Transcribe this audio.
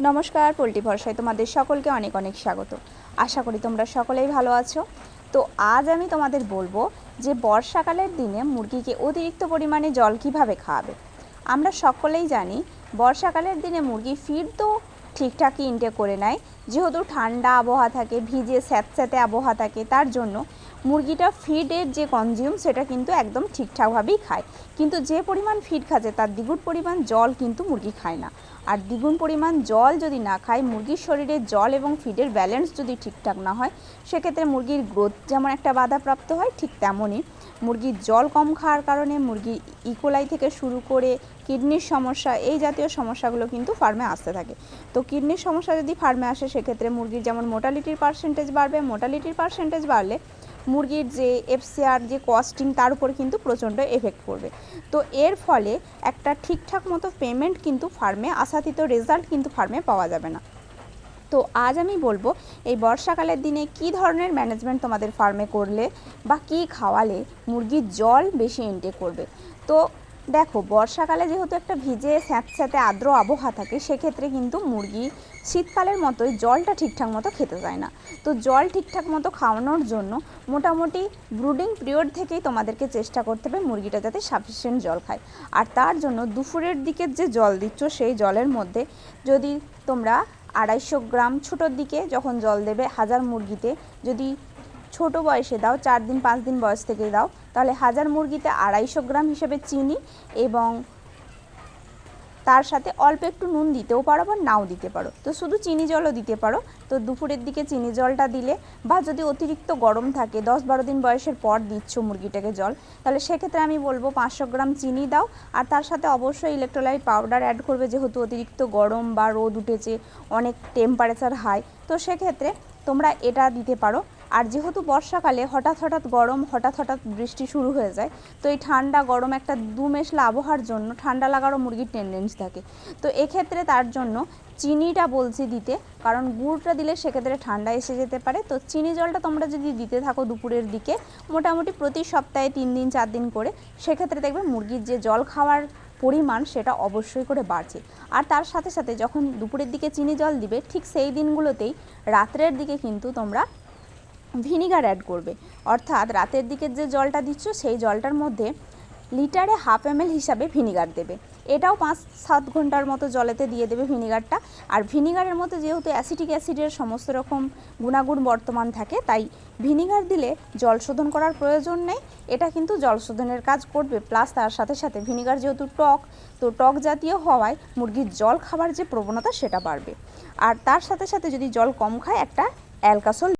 নমস্কার, পোল্ট্রি ভরসায় তোমাদের সকলকে অনেক অনেক স্বাগত। আশা করি তোমরা সকলেই ভালো আছো। তো আজ আমি তোমাদের বলবো যে বর্ষাকালের দিনে মুরগিকে অতিরিক্ত পরিমাণে জল কিভাবে খাওয়াবে। আমরা সকলেই জানি বর্ষাকালের দিনে মুরগি ফিড তো ঠিকঠাকই ইনটেক করে নেয়, যেহেতু ঠান্ডা আবহাওয়া থাকে, ভিজে স্যাঁতস্যাঁতে আবহাওয়া থাকে, তার জন্য মুরগিটা ফিডের যে কনজিউম সেটা কিন্তু একদম ঠিকঠাকভাবেই খায়। কিন্তু যে পরিমাণ ফিড খাচ্ছে তার দ্বিগুণ পরিমাণ জল কিন্তু মুরগি খায় না। আর দ্বিগুণ পরিমাণ জল যদি না খায়, মুরগির শরীরে জল এবং ফিডের ব্যালেন্স যদি ঠিকঠাক না হয়, সেক্ষেত্রে মুরগির গ্রোথ যেমন একটা বাধাপ্রাপ্ত হয়, ঠিক তেমনই মুরগির জল কম খাওয়ার কারণে মুরগির ইকোলাই থেকে শুরু করে কিডনির সমস্যা, এই জাতীয় সমস্যাগুলো কিন্তু ফার্মে আসতে থাকে। তো কিডনির সমস্যা যদি ফার্মে আসে, সেক্ষেত্রে মুরগির যেমন মোর্টালিটির পার্সেন্টেজ বাড়বে, মোর্টালিটির পার্সেন্টেজ বাড়লে মুরগির যে এফসিআর যে কস্টিং তার উপর কিন্তু প্রচণ্ড এফেক্ট পড়বে। তো এর ফলে একটা ঠিকঠাক মতো পেমেন্ট কিন্তু ফার্মে আশাতীত রেজাল্ট কিন্তু ফার্মে পাওয়া যাবে না। তো আজ আমি বলবো এই বর্ষাকালের দিনে কি ধরনের ম্যানেজমেন্ট তোমাদের ফার্মে করলে বা কি খাওয়ালে মুরগির জল বেশি ইনটেক করবে। তো দেখো, বর্ষাকালে যেহেতু একটা ভিজে স্যাঁতস্যাঁতে আর্দ্র আবহাওয়া থাকে, সেক্ষেত্রে কিন্তু মুরগি শীতকালের মতোই জলটা ঠিকঠাক মতো খেতে চায় না। তো জল ঠিকঠাক মতো খাওয়ানোর জন্য মোটামুটি ব্রুডিং পিরিয়ড থেকেই তোমাদেরকে চেষ্টা করতে হবে মুরগিটা যাতে সাফিসিয়েন্ট জল খায়। আর তার জন্য দুপুরের দিকে যে জল দিচ্ছ, সেই জলের মধ্যে যদি তোমরা 250 গ্রাম, ছোটোর দিকে যখন জল দেবে 1000 মুরগিতে, যদি ছোটো বয়সে দাও, 4 দিন 5 দিন বয়স থেকে দাও, তাহলে 1000 মুরগিতে 250 গ্রাম হিসেবে চিনি এবং তার সাথে অল্প একটু নুন দিতেও পারো বা নাও দিতে পারো। তো শুধু চিনি জলও দিতে পারো। তো দুপুরের দিকে চিনি জলটা দিলে, বা যদি অতিরিক্ত গরম থাকে, 10-12 দিন বয়সের পর দিচ্ছ মুরগিটাকে জল, তাহলে সেক্ষেত্রে আমি বলবো 500 গ্রাম চিনি দাও। আর তার সাথে অবশ্যই ইলেকট্রোলাইট পাউডার অ্যাড করবে, যেহেতু অতিরিক্ত গরম বা রোদ উঠেছে, অনেক টেম্পারেচার হাই, তো সেক্ষেত্রে তোমরা এটা দিতে পারো। আর যেহেতু বর্ষাকালে হঠাৎ হঠাৎ গরম, হঠাৎ হঠাৎ বৃষ্টি শুরু হয়ে যায়, তো এই ঠান্ডা গরম একটা দুমেশলা আবহাওয়ার জন্য ঠান্ডা লাগারও মুরগির টেন্ডেন্সি থাকে। তো এক্ষেত্রে তার জন্য চিনিটা বলছি দিতে, কারণ গুড়টা দিলে সেক্ষেত্রে ঠান্ডা এসে যেতে পারে। তো চিনি জলটা তোমরা যদি দিতে থাকো দুপুরের দিকে, মোটামুটি প্রতি সপ্তাহে 3 দিন 4 দিন করে, সেক্ষেত্রে দেখবে মুরগির যে জল খাওয়ার পরিমাণ সেটা অবশ্যই করে বাড়ছে। আর তার সাথে সাথে যখন দুপুরের দিকে চিনি জল দিবে, ঠিক সেই দিনগুলোতেই রাত্রের দিকে কিন্তু তোমরা ভিনিগার অ্যাড করবে। অর্থাৎ রাতের দিকে যে জলটা দিচ্ছ, সেই জলটার মধ্যে লিটারে 1/2 ml হিসাবে ভিনিগার দেবে। এটাও 5-7 ঘন্টার মতো জলেতে দিয়ে দেবে ভিনিগারটা। আর ভিনিগারের মধ্যে যেহেতু অ্যাসিটিক অ্যাসিডের সমস্ত রকম গুণাগুণ বর্তমান থাকে, তাই ভিনিগার দিলে জল শোধন করার প্রয়োজন নেই। এটা কিন্তু জল শোধনের কাজ করবে, প্লাস তার সাথে সাথে ভিনিগার যেহেতু টক, তো টক জাতীয় হওয়ায় মুরগির জল খাবার যে প্রবণতা সেটা বাড়বে। আর তার সাথে সাথে যদি জল কম খায়, একটা অ্যালকাসল